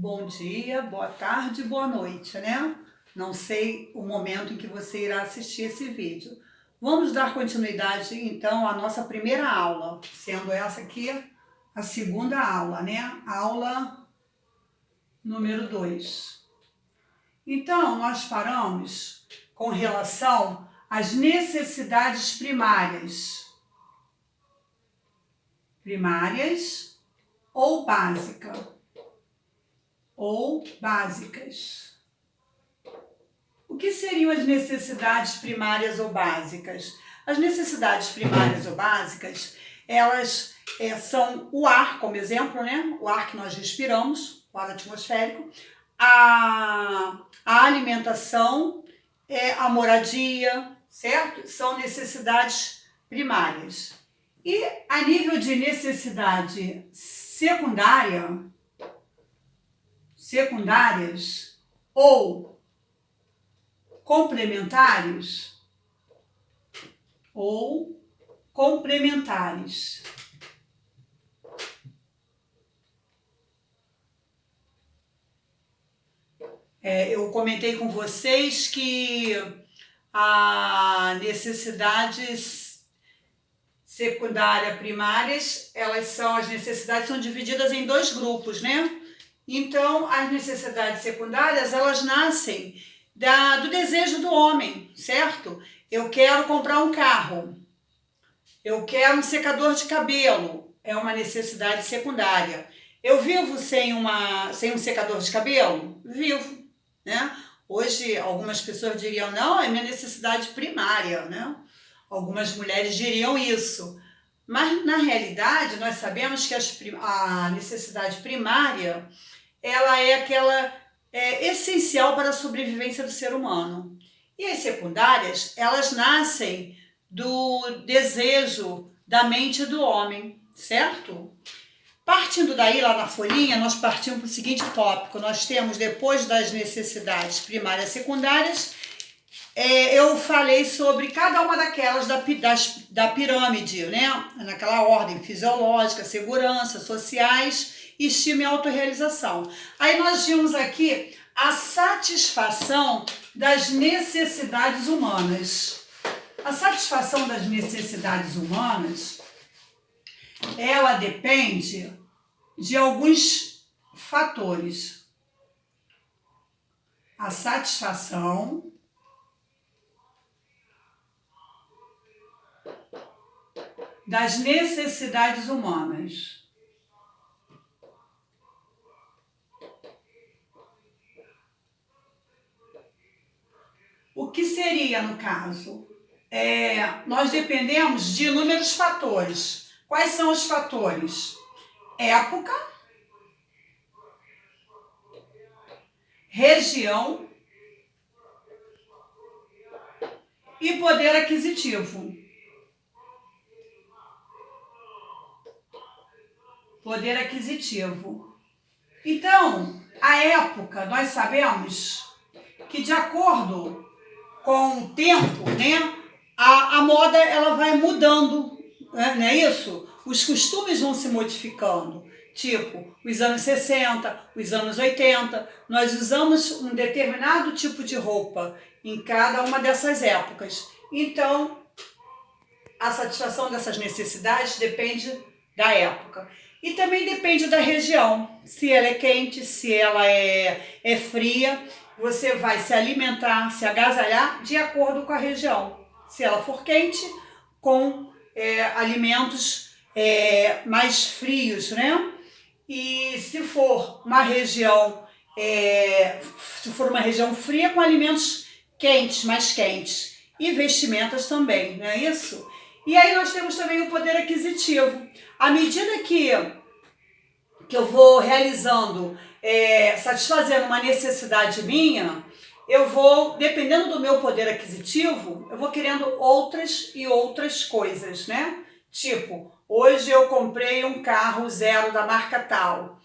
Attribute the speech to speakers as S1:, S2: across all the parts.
S1: Bom dia, boa tarde, boa noite, né? Não sei o momento em que você irá assistir esse vídeo. Vamos dar continuidade, então, à nossa primeira aula, sendo essa aqui a segunda aula, né? Aula número 2. Então, nós paramos com relação às necessidades primárias. Primárias ou básicas. O que seriam as necessidades primárias ou básicas? As necessidades primárias ou básicas, elas são o ar, como exemplo, né? O ar que nós respiramos, o ar atmosférico, a alimentação, a moradia, certo? São necessidades primárias. E a nível de necessidade secundárias ou complementares. Eu comentei com vocês que a necessidades secundárias primárias, as necessidades são divididas em dois grupos, né? Então, as necessidades secundárias, elas nascem do desejo do homem, certo? Eu quero comprar um carro, eu quero um secador de cabelo, é uma necessidade secundária. Eu vivo sem um secador de cabelo? Vivo, né? Hoje, algumas pessoas diriam, não, é minha necessidade primária, né? Algumas mulheres diriam isso. Mas, na realidade, nós sabemos que a necessidade primária, ela é aquela essencial para a sobrevivência do ser humano. E as secundárias, elas nascem do desejo da mente do homem, certo? Partindo daí, lá na folhinha, nós partimos para o seguinte tópico. Nós temos, depois das necessidades primárias e secundárias, eu falei sobre cada uma daquelas da pirâmide, né? Naquela ordem fisiológica, segurança, sociais, estima e autorrealização. Aí nós vimos aqui a satisfação das necessidades humanas. A satisfação das necessidades humanas, ela depende de alguns fatores. A satisfação das necessidades humanas. O que seria, no caso? Nós dependemos de inúmeros fatores. Quais são os fatores? Época, região e poder aquisitivo. Poder aquisitivo. Então, a época, nós sabemos que de acordo com o tempo, né, a moda ela vai mudando, né, não é isso? Os costumes vão se modificando. Tipo, os anos 60, os anos 80, nós usamos um determinado tipo de roupa em cada uma dessas épocas. Então, a satisfação dessas necessidades depende da época. E também depende da região. Se ela é quente, se ela é fria, você vai se alimentar, se agasalhar de acordo com a região. Se ela for quente, com alimentos mais frios, né? E se for uma região fria, com alimentos quentes, mais quentes. E vestimentas também, não é isso? E aí nós temos também o poder aquisitivo. À medida que eu vou realizando, satisfazendo uma necessidade minha, eu vou, dependendo do meu poder aquisitivo, eu vou querendo outras e outras coisas, né? Tipo, hoje eu comprei um carro zero da marca tal.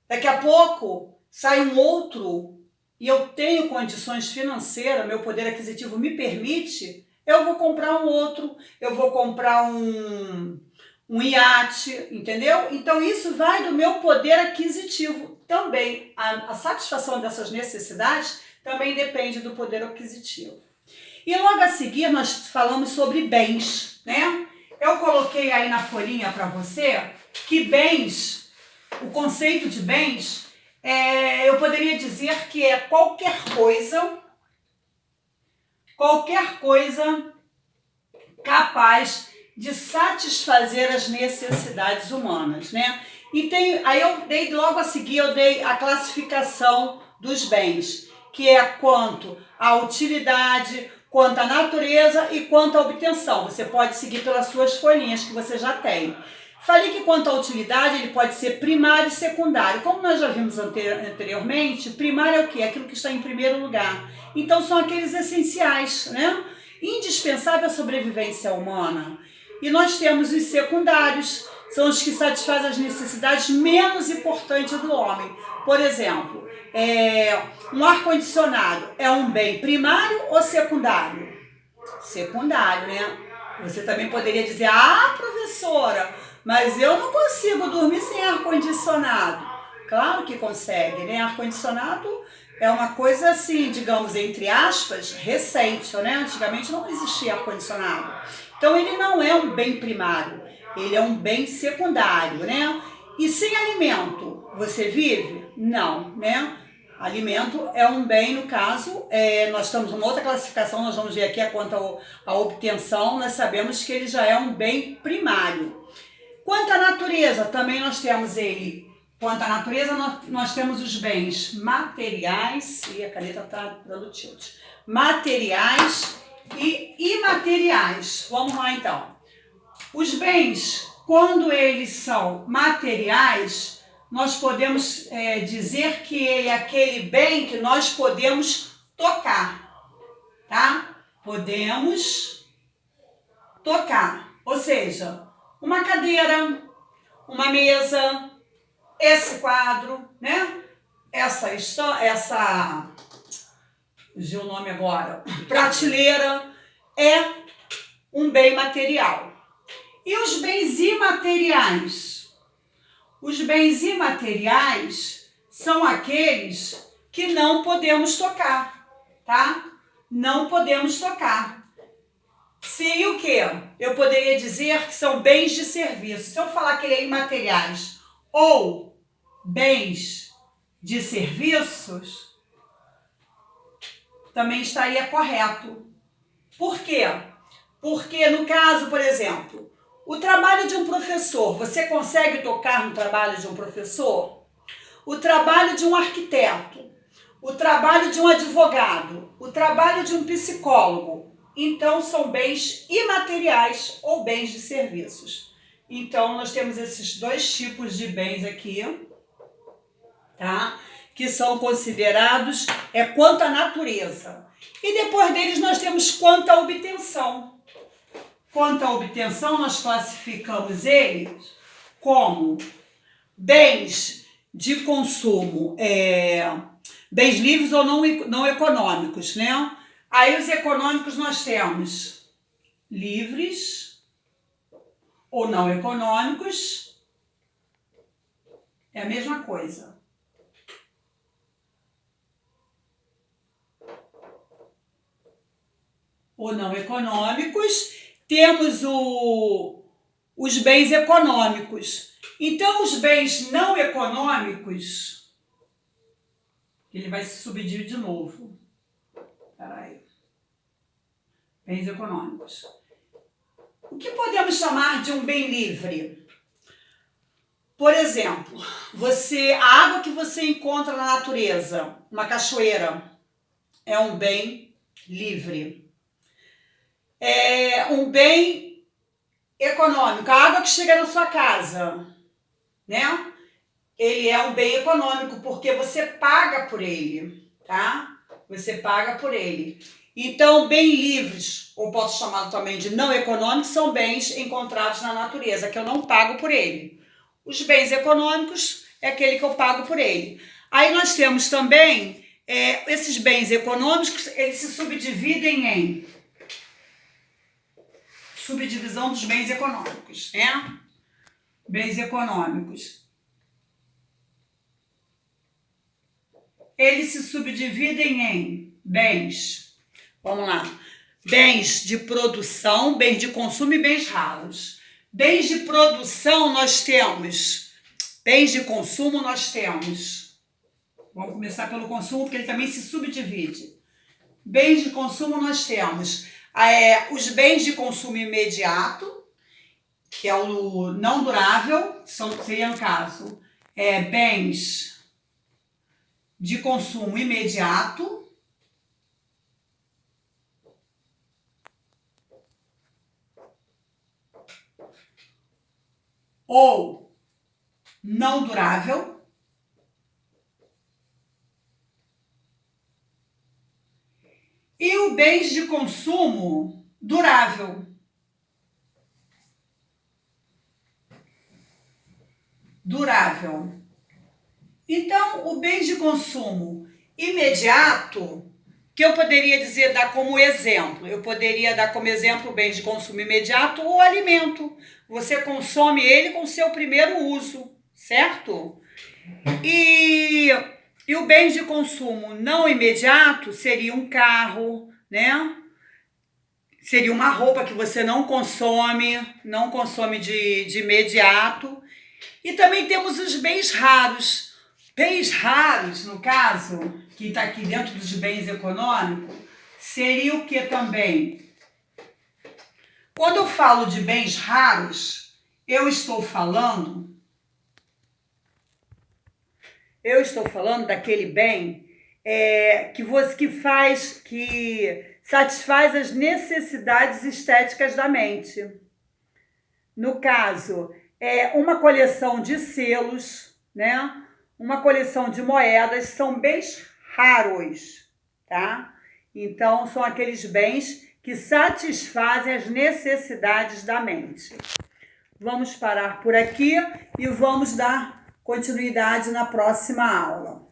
S1: Daqui a pouco sai um outro e eu tenho condições financeiras, meu poder aquisitivo me permite, eu vou comprar um outro, eu vou comprar um um iate, entendeu? Então isso vai do meu poder aquisitivo também. A satisfação dessas necessidades também depende do poder aquisitivo. E logo a seguir nós falamos sobre bens, né? Eu coloquei aí na folhinha para você que bens, o conceito de bens, eu poderia dizer que é qualquer coisa capaz de satisfazer as necessidades humanas, né? E aí logo a seguir eu dei a classificação dos bens, que é quanto à utilidade, quanto à natureza e quanto à obtenção. Você pode seguir pelas suas folhinhas que você já tem. Falei que quanto à utilidade, ele pode ser primário e secundário. Como nós já vimos anteriormente, primário é o quê? Aquilo que está em primeiro lugar. Então são aqueles essenciais, né? Indispensável à sobrevivência humana. E nós temos os secundários, são os que satisfazem as necessidades menos importantes do homem. Por exemplo, um ar-condicionado é um bem primário ou secundário? Secundário, né? Você também poderia dizer, professora, mas eu não consigo dormir sem ar-condicionado. Claro que consegue, né? Ar-condicionado é uma coisa assim, digamos, entre aspas, recente, né? Antigamente não existia ar-condicionado. Então ele não é um bem primário, ele é um bem secundário, né? E sem alimento, você vive? Não, né? Alimento é um bem, no caso, nós estamos numa outra classificação, nós vamos ver aqui quanto à obtenção, nós sabemos que ele já é um bem primário. Quanto à natureza, também nós temos ele. Quanto à natureza, nós temos os bens materiais, e a caneta está dando tilt, materiais e imateriais. Vamos lá então. Os bens, quando eles são materiais, nós podemos dizer que ele é aquele bem que nós podemos tocar, tá? Podemos tocar, ou seja, uma cadeira, uma mesa, esse quadro, né? Fugiu o nome agora, prateleira, é um bem material. E os bens imateriais? Os bens imateriais são aqueles que não podemos tocar, tá? Não podemos tocar. Seria o quê? Eu poderia dizer que são bens de serviço. Se eu falar que ele é imateriais ou bens de serviços, também estaria correto. Por quê? Porque no caso, por exemplo, o trabalho de um professor, você consegue tocar no trabalho de um professor? O trabalho de um arquiteto, o trabalho de um advogado, o trabalho de um psicólogo. Então, são bens imateriais ou bens de serviços. Então, nós temos esses dois tipos de bens aqui, tá? Que são considerados quanto à natureza. E depois deles nós temos quanto à obtenção. Quanto à obtenção, nós classificamos eles como bens de consumo, bens livres ou não econômicos, né? Aí os econômicos nós temos livres ou não econômicos, é a mesma coisa. Ou não econômicos, temos os bens econômicos. Então, os bens não econômicos, ele vai se subdividir de novo. Peraí. Bens econômicos. O que podemos chamar de um bem livre? Por exemplo, a água que você encontra na natureza, uma cachoeira, é um bem livre. É um bem econômico. A água que chega na sua casa, né? Ele é um bem econômico porque você paga por ele, tá? Você paga por ele. Então, bem livres, ou posso chamar também de não econômicos, são bens encontrados na natureza, que eu não pago por ele. Os bens econômicos é aquele que eu pago por ele. Aí nós temos também, esses bens econômicos, eles se subdividem em subdivisão dos bens econômicos, né? Bens econômicos. Eles se subdividem em bens. Vamos lá. Bens de produção, bens de consumo e bens raros. Bens de produção nós temos. Bens de consumo nós temos. Vamos começar pelo consumo, porque ele também se subdivide. Bens de consumo nós temos os bens de consumo imediato, que é o não durável, seria no caso, bens de consumo imediato, ou não durável, e o bens de consumo durável. Durável. Então, o bens de consumo imediato, que eu poderia dar como exemplo, eu poderia dar como exemplo o bens de consumo imediato ou alimento. Você consome ele com seu primeiro uso, certo? E o bens de consumo não imediato seria um carro, né? Seria uma roupa que você não consome de imediato. E também temos os bens raros. Bens raros, no caso, que está aqui dentro dos bens econômicos, seria o que também? Quando eu falo de bens raros, eu estou falando daquele bem que satisfaz as necessidades estéticas da mente. No caso, uma coleção de selos, né? Uma coleção de moedas, são bens raros, tá? Então, são aqueles bens que satisfazem as necessidades da mente. Vamos parar por aqui e vamos dar continuidade na próxima aula.